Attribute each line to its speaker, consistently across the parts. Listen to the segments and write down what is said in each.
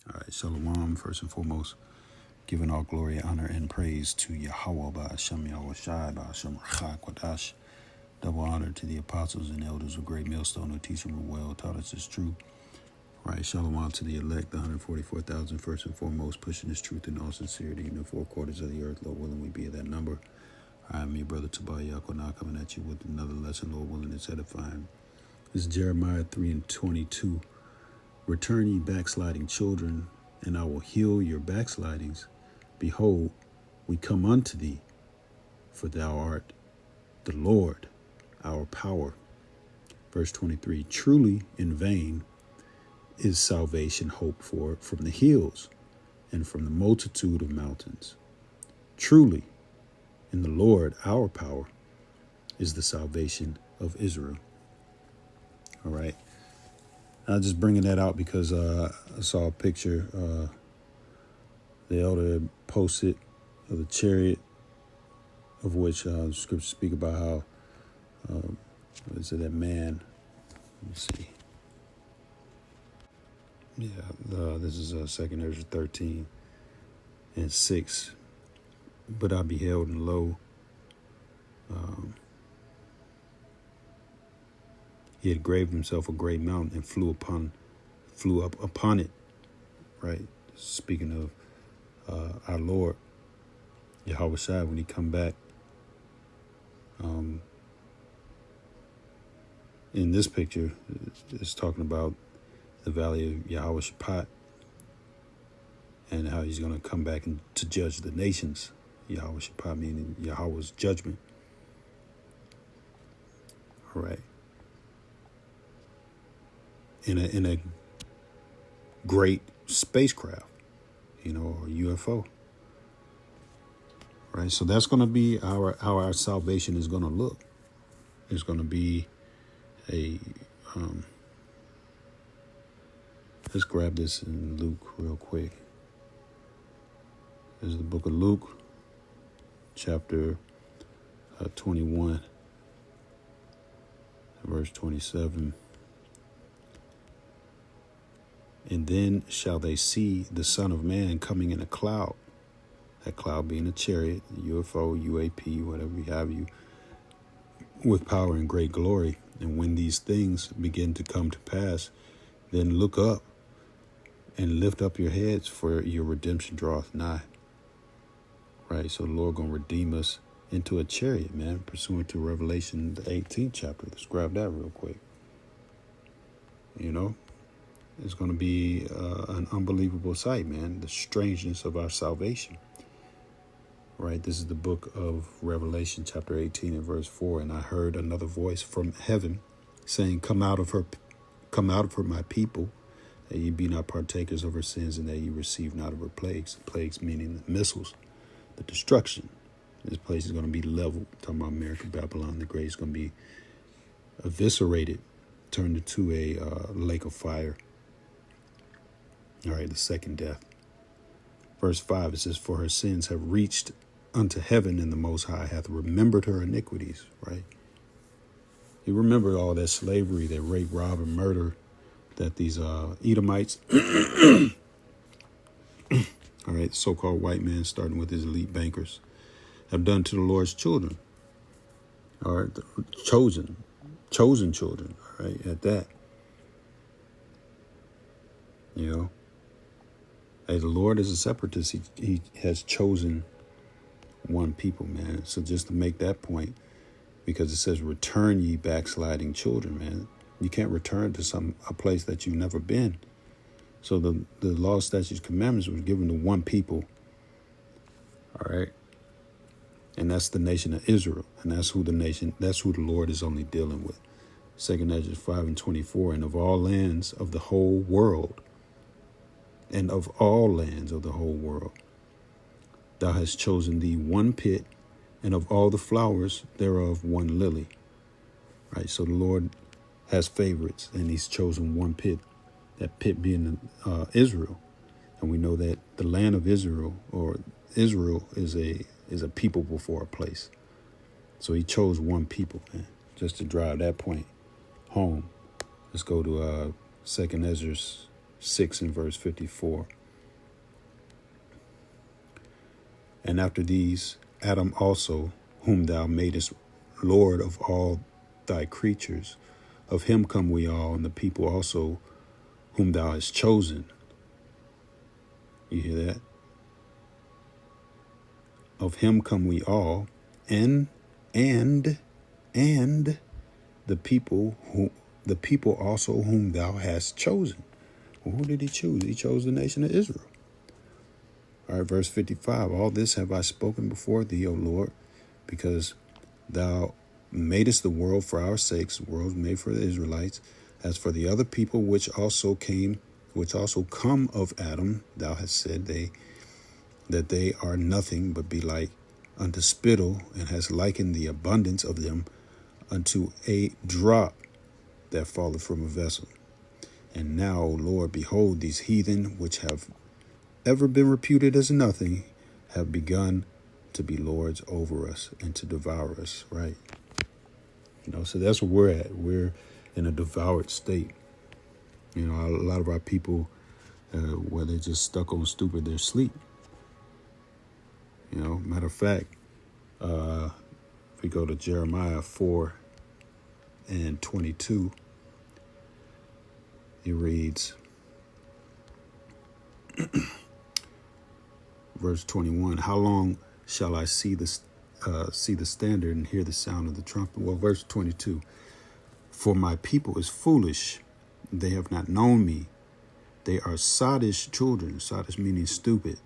Speaker 1: All right, Shalom, first and foremost, giving all glory, honor, and praise to Yahweh, Ba'ashem Yahweh Shai, Ba'ashem Rachak Wadash. Double honor to the apostles and elders of Great Millstone who teach them well, taught us this truth. All right, Shalom to the elect, the 144,000, first and foremost, pushing this truth in all sincerity in the four quarters of the earth. Lord willing, we be of that number. I am your brother Tobiah Yaakov, coming at you with another lesson, Lord willing, it's edifying. This is Jeremiah 3:22. Return ye backsliding children, and I will heal your backslidings. Behold, we come unto thee, for thou art the Lord, our power. Verse 23, truly in vain is salvation hoped for from the hills and from the multitude of mountains. Truly in the Lord, our power, is the salvation of Israel. All right. I'm just bringing that out because I saw a picture the elder posted of the chariot, of which the scriptures speak about how, what is it, that man, let me see. Yeah, this is 2nd Ezra 13:6. But I beheld, and lo, he had graved himself a great mountain and flew up upon it. Right, speaking of our Lord Yahweh Shai when he come back. In this picture, it's talking about the valley of Yahweh Shaphat and how he's going to come back and to judge the nations. Yahweh Shaphat meaning Yahweh's judgment. All right. In a great spacecraft, or UFO. Right. So that's going to be how our salvation is going to look. It's going to be let's grab this in Luke real quick. This is the book of Luke, chapter 21, verse 27. And then shall they see the Son of Man coming in a cloud, that cloud being a chariot, UFO, UAP, whatever you have, with power and great glory. And when these things begin to come to pass, then look up and lift up your heads, for your redemption draweth nigh. Right, so the Lord going to redeem us into a chariot, man, pursuant to Revelation, the 18th chapter. Let's grab that real quick. It's going to be an unbelievable sight, man, the strangeness of our salvation. Right, this is the book of Revelation, chapter 18 and verse 4. And I heard another voice from heaven saying, Come out of her, my people, that ye be not partakers of her sins, and that ye receive not of her plagues. Plagues meaning the missiles, the destruction. This place is going to be leveled. Talking about America, Babylon the Great is going to be eviscerated, turned into a lake of fire. All right, the second death. Verse 5, it says, For her sins have reached unto heaven, and the Most High hath remembered her iniquities. Right? You remember all that slavery, that rape, rob, and murder that these Edomites, all right, so-called white men, starting with his elite bankers, have done to the Lord's children. All right, chosen children. All right, at that. Hey, the Lord is a separatist. He has chosen one people, man. So just to make that point, because it says, return ye backsliding children, man. You can't return to a place that you've never been. So the law, statutes, commandments was given to one people. All right. And that's the nation of Israel. And that's who the Lord is only dealing with. 2nd Ezra 5:24, and of all lands of the whole world, thou hast chosen thee one pit, and of all the flowers thereof one lily. Right, so the Lord has favorites, and he's chosen one pit, that pit being Israel. And we know that the land of Israel, or Israel, is a people before a place. So he chose one people, man, just to drive that point home. Let's go to 2nd Ezra 6 and verse 54. And after these, Adam also, whom thou madest Lord of all thy creatures, of him come we all, and the people also whom thou hast chosen. You hear that? Of him come we all, and the people also whom thou hast chosen. Well, who did he choose? He chose the nation of Israel. All right, verse 55. All this have I spoken before thee, O Lord, because thou madest the world for our sakes, the world was made for the Israelites. As for the other people which also come of Adam, thou hast said that they are nothing but be like unto spittle, and hast likened the abundance of them unto a drop that falleth from a vessel. And now, O Lord, behold, these heathen which have ever been reputed as nothing have begun to be lords over us and to devour us, right? So that's where we're at. We're in a devoured state. A lot of our people, where they're just stuck on stupid, they're asleep. Matter of fact, if we go to Jeremiah 4 and 22, it reads, verse 21, how long shall I see the standard and hear the sound of the trumpet? Well, verse 22, for my people is foolish. They have not known me. They are sottish children, sottish meaning stupid,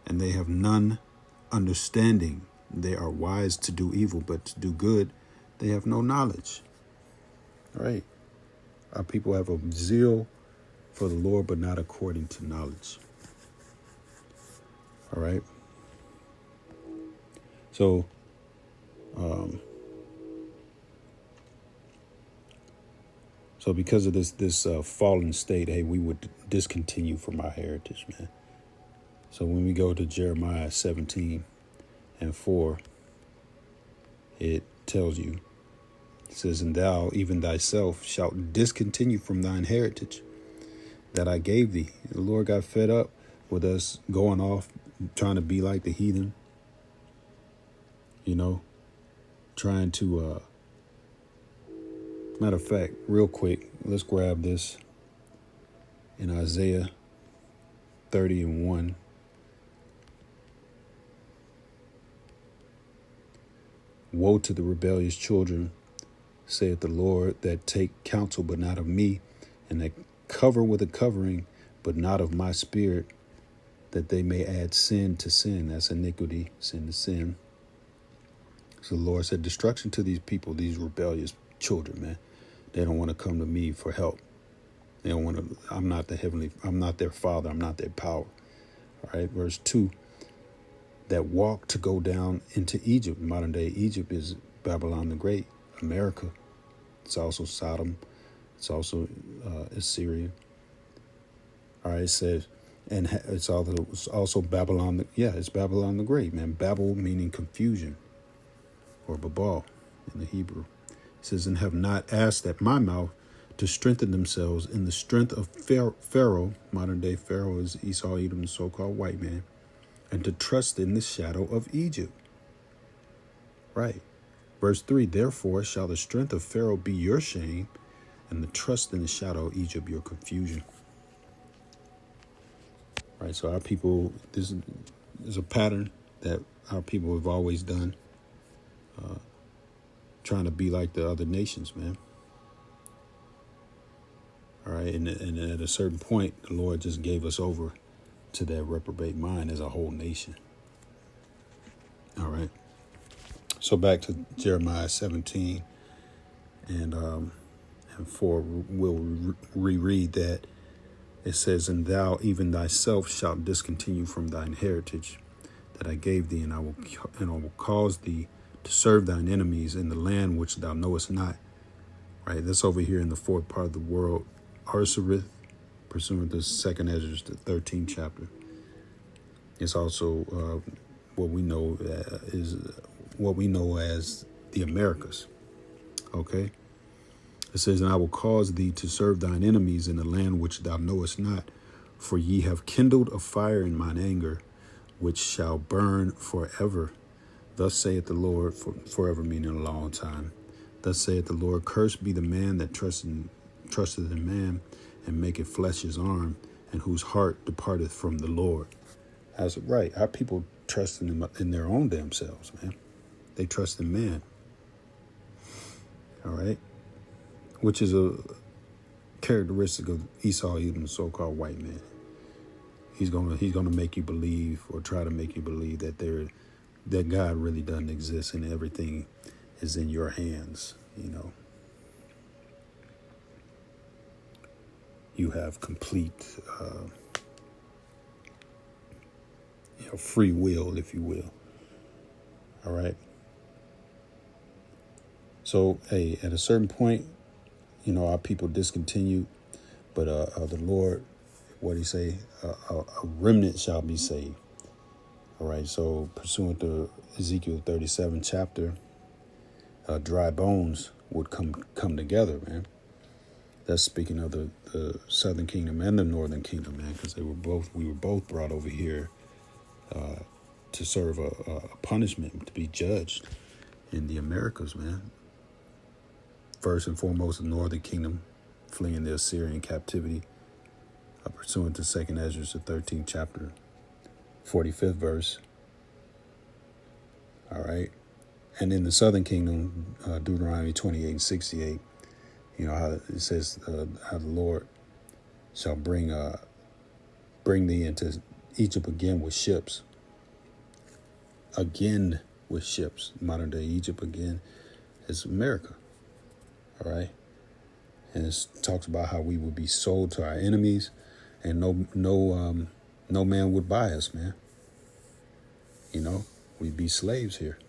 Speaker 1: and they have none understanding. They are wise to do evil, but to do good, they have no knowledge. All right. Our people have a zeal for the Lord, but not according to knowledge. All right. So, because of this fallen state, hey, we would discontinue from our heritage, man. So when we go to Jeremiah 17 and 4, it tells you, it says, and thou, even thyself, shalt discontinue from thine heritage that I gave thee. The Lord got fed up with us going off, trying to be like the heathen, trying to, matter of fact, real quick, let's grab this in Isaiah 30 and 1. Woe to the rebellious children, saith the Lord, that take counsel, but not of me, and that cover with a covering, but not of my spirit, that they may add sin to sin. That's iniquity, sin to sin. So the Lord said, destruction to these people, these rebellious children, man. They don't want to come to me for help. They don't want to, I'm not their father. I'm not their power. All right. Verse 2, that walk to go down into Egypt. Modern day Egypt is Babylon the Great, America. It's also Sodom. It's also Assyria. All right. It says, and it's also Babylon. It's Babylon the Great, man. Babel meaning confusion, or Babal in the Hebrew. It says, and have not asked at my mouth to strengthen themselves in the strength of Pharaoh. Modern day Pharaoh is Esau, Edom, the so-called white man, and to trust in the shadow of Egypt. Right. Verse 3, therefore shall the strength of Pharaoh be your shame, and the trust in the shadow of Egypt your confusion. Right. So our people, this is a pattern that our people have always done, trying to be like the other nations, man. All right. And at a certain point, the Lord just gave us over to that reprobate mind as a whole nation. All right. So back to Jeremiah 17 and 4, we'll reread that. It says, and thou even thyself shalt discontinue from thine heritage that I gave thee, and I will cause thee to serve thine enemies in the land which thou knowest not. Right, that's over here in the fourth part of the world, Arsarith, pursuant to 2nd Ezra, the 13th chapter. It's also what we know as the Americas. Okay, It says, and I will cause thee to serve thine enemies in the land which thou knowest not, for ye have kindled a fire in mine anger, which shall burn forever. Thus saith the Lord, forever meaning a long time. Thus saith the Lord, cursed be the man that trusteth in man, and maketh flesh his arm, and whose heart departeth from the Lord. That's right. Our people trust in their own damn selves, man. They trust in man. All right. Which is a characteristic of Esau, even the so-called white man. He's gonna make you believe, or try to make you believe, that God really doesn't exist and everything is in your hands. You have complete free will, if you will. All right. So, hey, at a certain point, our people discontinued, but the Lord, what did he say? A remnant shall be saved. All right. So, pursuant to Ezekiel 37 chapter, dry bones would come together, man. That's speaking of the southern kingdom and the northern kingdom, man, because we were both brought over here to serve a punishment, to be judged in the Americas, man. First and foremost, the northern kingdom fleeing the Assyrian captivity, pursuant to 2 Ezra, the 13th chapter, 45th verse. All right. And in the southern kingdom, Deuteronomy 28 and 68, how it says, how the Lord shall bring thee into Egypt again with ships. Again with ships. Modern day Egypt again is America. All right. And it talks about how we would be sold to our enemies, and no man would buy us, man. We'd be slaves here.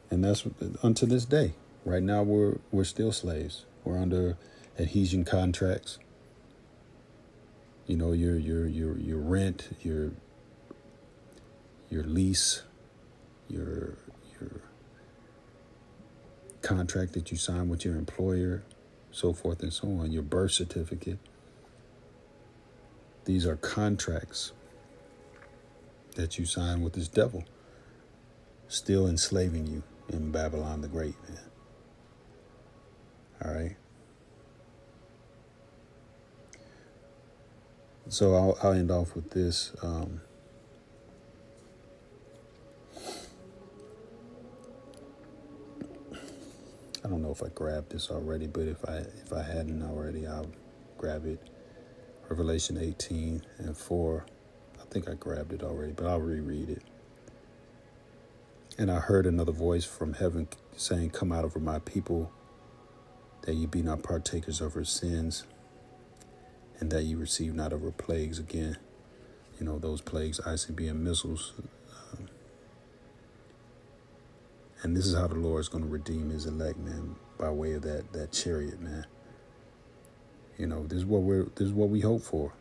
Speaker 1: And that's unto this day. Right now we're still slaves. We're under adhesion contracts. Your rent, your lease, your contract that you sign with your employer, so forth and so on, your birth certificate. These are contracts that you sign with this devil, still enslaving you in Babylon the Great, man. All right. So I'll end off with this. I don't know if I grabbed this already, but if I hadn't already, I'll grab it. Revelation 18 and 4. I think I grabbed it already, but I'll reread it. And I heard another voice from heaven saying, come out over my people, that ye be not partakers of her sins, and that ye receive not of her plagues again. Those plagues, ICBM missiles. And this is how the Lord is going to redeem his elect, man, by way of that chariot, man. This is what we hope for.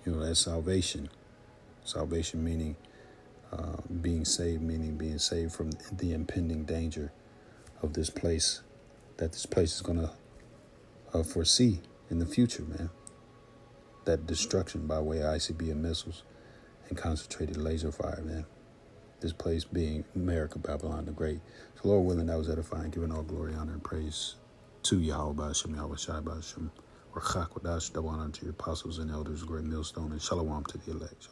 Speaker 1: That's salvation. Salvation meaning being saved from the impending danger of this place, that this place is going to foresee in the future, man. That destruction by way of ICBM missiles and concentrated laser fire, man. This place being America, Babylon the Great. So Lord willing, that was edifying, giving all glory, honor, and praise to Yahweh B'Hashem, Yahweh Shai B'Hashem, Rachak Wadash, double honor to your apostles and elders, great millstone, and shalom to the elect.